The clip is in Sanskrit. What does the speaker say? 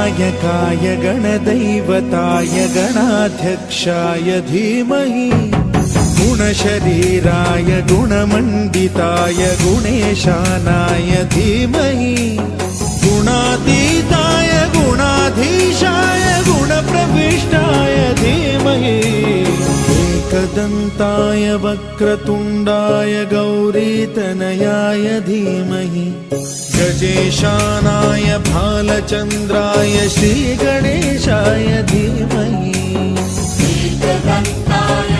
गणनायकाय गणदैवताय गणाध्यक्षाय धीमहि गुणशरीराय गुणमण्डिताय गुणेशानाय धीमहि गुणातीताय गुणाधीशाय गुणप्रविष्टाय धीमहि एकदन्ताय वक्रतुण्डाय गौरीतनयाय धीमहि गजेशानाय भालचन्द्राय श्रीगणेशाय धीमहि एकदन्ताय